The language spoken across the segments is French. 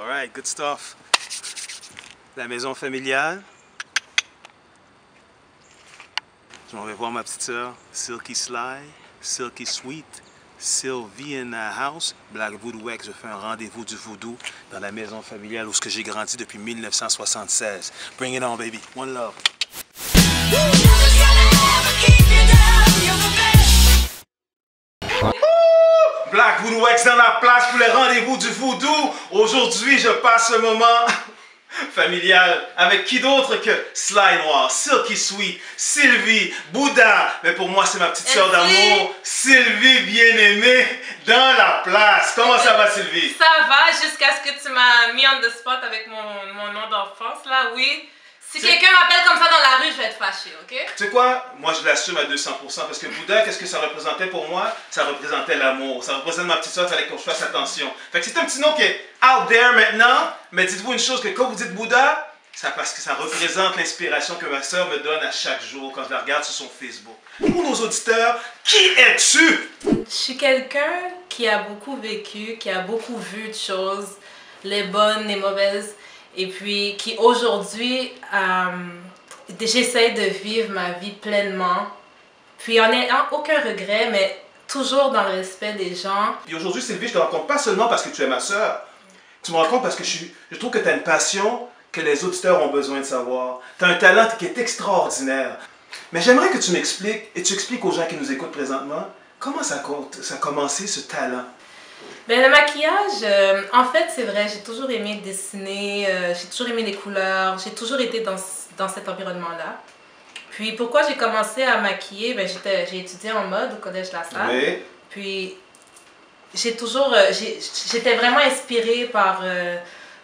Alright, good stuff. La maison familiale. Je m'en vais voir ma petite sœur, Silky Sly, Silky Sweet, Sylvie in the house. Black Voodoo X, je fais un rendez-vous du voodoo dans la maison familiale où j'ai grandi depuis 1976. Bring it on, baby. One love. Black Voodoo X dans la place pour les rendez-vous du voodoo. Aujourd'hui, je passe un moment familial avec qui d'autre que Sly Noir, Silky Sweet, Sylvie, Bouddha. Mais pour moi, c'est ma petite sœur d'amour, Sylvie bien-aimée, dans la place. Comment ça va, Sylvie? Ça va, jusqu'à ce que tu m'as mis on the spot avec mon nom d'enfance, là, oui. Si quelqu'un m'appelle comme ça dans la rue, je vais être fâchée, ok? Tu sais quoi? Moi, je l'assume à 200% parce que Bouddha, qu'est-ce que ça représentait pour moi? Ça représentait l'amour. Ça représente ma petite soeur, il fallait qu'on fasse attention. Fait que c'est un petit nom qui est out there maintenant, mais dites-vous une chose, que quand vous dites Bouddha, c'est parce que ça représente l'inspiration que ma soeur me donne à chaque jour quand je la regarde sur son Facebook. Pour nos auditeurs, qui es-tu? Je suis quelqu'un qui a beaucoup vécu, qui a beaucoup vu de choses, les bonnes, les mauvaises. Et puis qui aujourd'hui, j'essaie de vivre ma vie pleinement. Puis en n'ayant aucun regret, mais toujours dans le respect des gens. Et aujourd'hui, Sylvie, je te rencontre pas seulement parce que tu es ma sœur. Tu me rencontres parce que je trouve que tu as une passion que les auditeurs ont besoin de savoir. Tu as un talent qui est extraordinaire. Mais j'aimerais que tu m'expliques, et tu expliques aux gens qui nous écoutent présentement, comment ça a commencé ce talent? Ben, le maquillage, en fait, c'est vrai, j'ai toujours aimé dessiner, j'ai toujours aimé les couleurs, j'ai toujours été dans cet environnement-là. Puis pourquoi j'ai commencé à maquiller, ben, j'ai étudié en mode au Collège La Salle. Oui. Puis j'étais vraiment inspirée par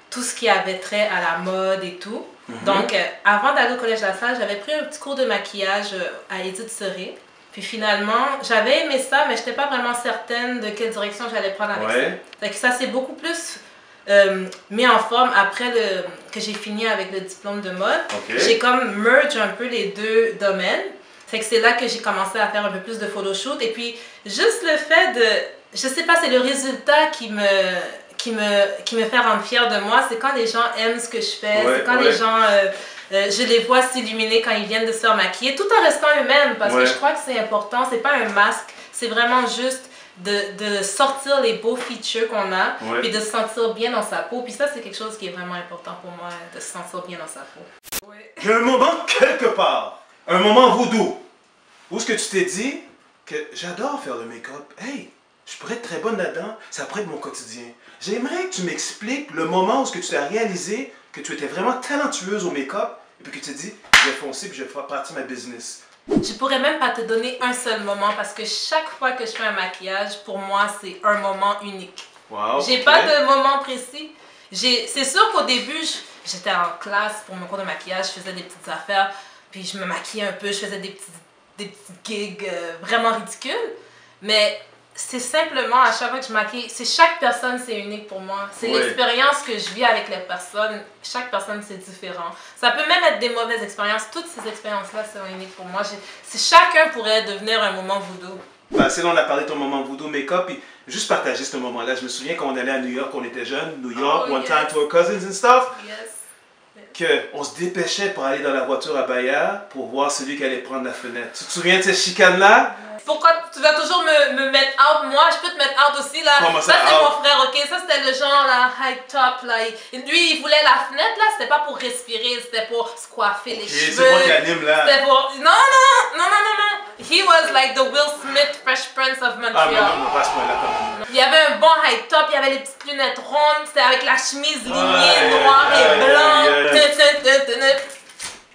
tout ce qui avait trait à la mode et tout. Donc, avant d'aller au Collège La Salle, j'avais pris un petit cours de maquillage à Edith Serré. Puis finalement, j'avais aimé ça, mais je n'étais pas vraiment certaine de quelle direction j'allais prendre avec ça. Fait que ça s'est beaucoup plus mis en forme après que j'ai fini avec le diplôme de mode. J'ai comme merge un peu les deux domaines. Fait que c'est là que j'ai commencé à faire un peu plus de photoshoot. Et puis, juste le fait de... Je sais pas, c'est le résultat qui me fait rendre fière de moi. C'est quand les gens aiment ce que je fais. C'est quand les gens... je les vois s'illuminer quand ils viennent de se faire maquiller, tout en restant eux-mêmes, parce que je crois que c'est important, c'est pas un masque, c'est vraiment juste de sortir les beaux features qu'on a, puis de se sentir bien dans sa peau, puis ça c'est quelque chose qui est vraiment important pour moi, de se sentir bien dans sa peau. Il y a un moment quelque part, un moment voodoo, où ce que tu t'es dit que j'adore faire le make-up, hey, je pourrais être très bonne là-dedans, ça pourrait être mon quotidien. J'aimerais que tu m'expliques le moment où ce que tu as réalisé que tu étais vraiment talentueuse au make-up et puis que tu t'es dit, je vais foncer puis je vais faire partie de ma business. Je pourrais même pas te donner un seul moment parce que chaque fois que je fais un maquillage, pour moi, c'est un moment unique. Wow, j'ai pas de moment précis. C'est sûr qu'au début, j'étais en classe pour mon cours de maquillage, je faisais des petites affaires, puis je me maquillais un peu, je faisais des petites gigs vraiment ridicules. Mais c'est simplement, à chaque fois que je maquille, chaque personne c'est unique pour moi. C'est l'expérience que je vis avec les personnes. Chaque personne c'est différent. Ça peut même être des mauvaises expériences. Toutes ces expériences-là sont uniques pour moi. Chacun pourrait devenir un moment voodoo. Ben, c'est là on a parlé de ton moment voodoo make-up. Puis juste partager ce moment-là. Je me souviens quand on allait à New York, on était jeunes, New York, one time to our cousins and stuff. Qu'on se dépêchait pour aller dans la voiture à Bayard pour voir celui qui allait prendre la fenêtre. Tu te souviens de cette chicane-là? Pourquoi tu vas toujours me mettre out? Moi, je peux te mettre out aussi, là. Comment ça, c'est mon frère, ok? Ça, c'était le genre, là, high top, là. Lui, il voulait la fenêtre, là. C'était pas pour respirer, c'était pour se coiffer les cheveux. C'est moi qui anime, là. C'était pour... Non. He was like the Will Smith Fresh Prince of Montreal. Ah, non, pas ce point-là, quand même. Il y avait un bon high top, il y avait les petites lunettes rondes, c'était avec la chemise lignée, noire et blanc.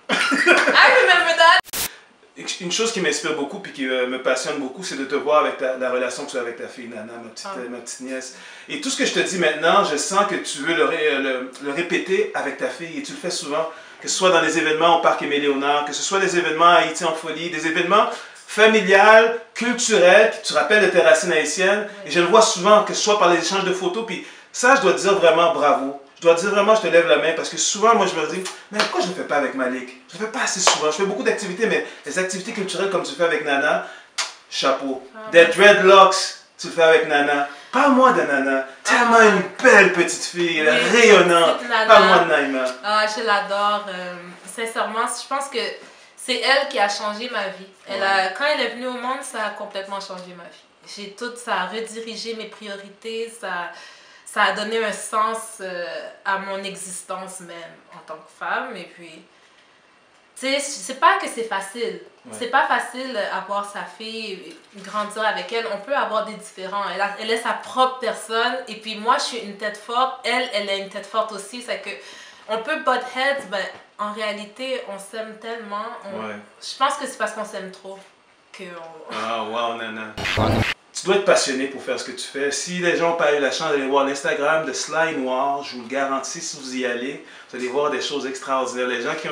I remember that. Une chose qui m'inspire beaucoup et qui me passionne beaucoup, c'est de te voir avec la relation que tu as avec ta fille Nana, ma petite nièce. Et tout ce que je te dis maintenant, je sens que tu veux le répéter avec ta fille et tu le fais souvent, que ce soit dans les événements au Parc Aimé-Léonard, que ce soit des événements à Haïti en folie, des événements familiales, culturels, qui te rappellent de tes racines haïtiennes. Et je le vois souvent, que ce soit par les échanges de photos, puis ça, je dois te dire vraiment bravo. Je dois te dire vraiment, je te lève la main parce que souvent, moi, je me dis, mais pourquoi je ne le fais pas avec Malik? Je ne le fais pas assez souvent. Je fais beaucoup d'activités, mais les activités culturelles comme tu fais avec Nana, chapeau. Des dreadlocks, tu le fais avec Nana. Parle-moi de Nana. Tellement une belle petite fille, elle est rayonnante. Parle-moi de Naïma. Ah, je l'adore. Sincèrement, je pense que c'est elle qui a changé ma vie. Quand elle est venue au monde, ça a complètement changé ma vie. Ça a redirigé mes priorités, ça a donné un sens à mon existence même en tant que femme. Et puis, tu sais, c'est pas que c'est facile. Ouais. C'est pas facile avoir sa fille, grandir avec elle. On peut avoir des différends. Elle est sa propre personne. Et puis moi, je suis une tête forte. Elle a une tête forte aussi. C'est que on peut butt heads, mais en réalité, on s'aime tellement. Je pense que c'est parce qu'on s'aime trop que. Ah, wow, Nana. Tu dois être passionné pour faire ce que tu fais. Si les gens n'ont pas eu la chance d'aller voir l'Instagram de Sly Noir, je vous le garantis, si vous y allez, vous allez voir des choses extraordinaires. Les gens qui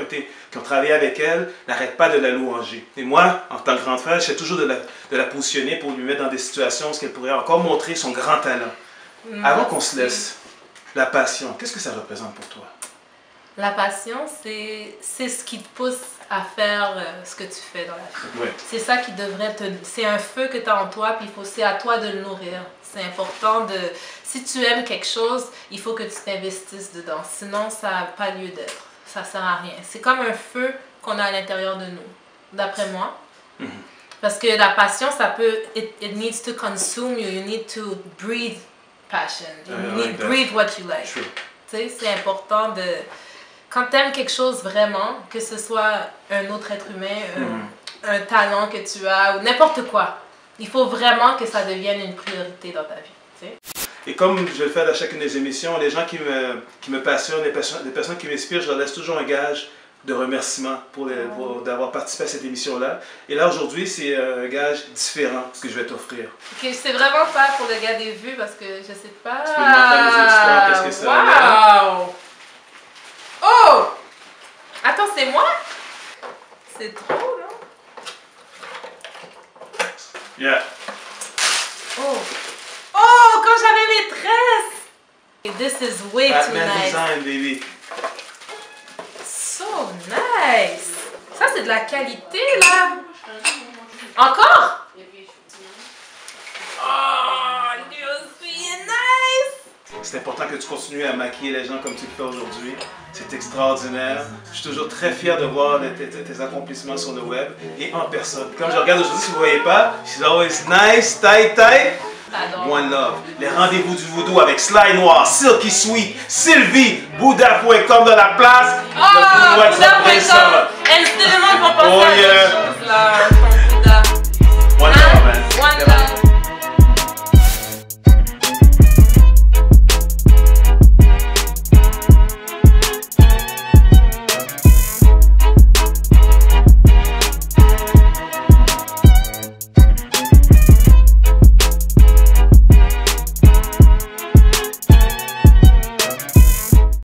ont travaillé avec elle n'arrêtent pas de la louanger. Et moi, en tant que grand frère, j'essaie toujours de la positionner pour lui mettre dans des situations où elle pourrait encore montrer son grand talent. Avant qu'on se laisse, la passion, qu'est-ce que ça représente pour toi? La passion, c'est ce qui te pousse à faire ce que tu fais dans la vie. Ouais. C'est ça qui devrait c'est un feu que tu as en toi, puis c'est à toi de le nourrir. C'est important de... Si tu aimes quelque chose, il faut que tu t'investisses dedans. Sinon, ça n'a pas lieu d'être. Ça ne sert à rien. C'est comme un feu qu'on a à l'intérieur de nous, d'après moi. Parce que la passion, ça peut... It needs to consume you. You need to breathe passion. You need to breathe what you like. Tu sais, c'est important de... Quand tu aimes quelque chose vraiment, que ce soit un autre être humain, un talent que tu as, ou n'importe quoi, il faut vraiment que ça devienne une priorité dans ta vie. Tu sais? Et comme je le fais à chacune des émissions, les gens qui me passionnent, les personnes qui m'inspirent, je leur laisse toujours un gage de remerciement pour d'avoir participé à cette émission-là. Et là, aujourd'hui, c'est un gage différent ce que je vais t'offrir. Ok, c'est vraiment pas pour le gars des vues parce que je sais pas... Tu peux demander à nos auditeurs qu'est-ce que ça a. Wow! Oh! Attends, c'est moi? C'est trop, non? Yeah. Oh! Oh! Quand j'avais mes tresses! This is way too nice. Design, baby. So nice! Ça, c'est de la qualité, là! Encore? Oh! You're so nice! C'est important que tu continues à maquiller les gens comme tu le fais aujourd'hui. C'est extraordinaire. Je suis toujours très fier de voir tes accomplissements sur le web et en personne. Comme je regarde aujourd'hui, si vous ne voyez pas, she's always nice, tight, tight. One love. Les rendez-vous du voodoo avec Sly Noir, Silky Sweet, Sylvie, Bouddha.com dans la place. Oh, Bouddha.com. Et tout le monde va penser à quelque chose là. Bouddha. One love.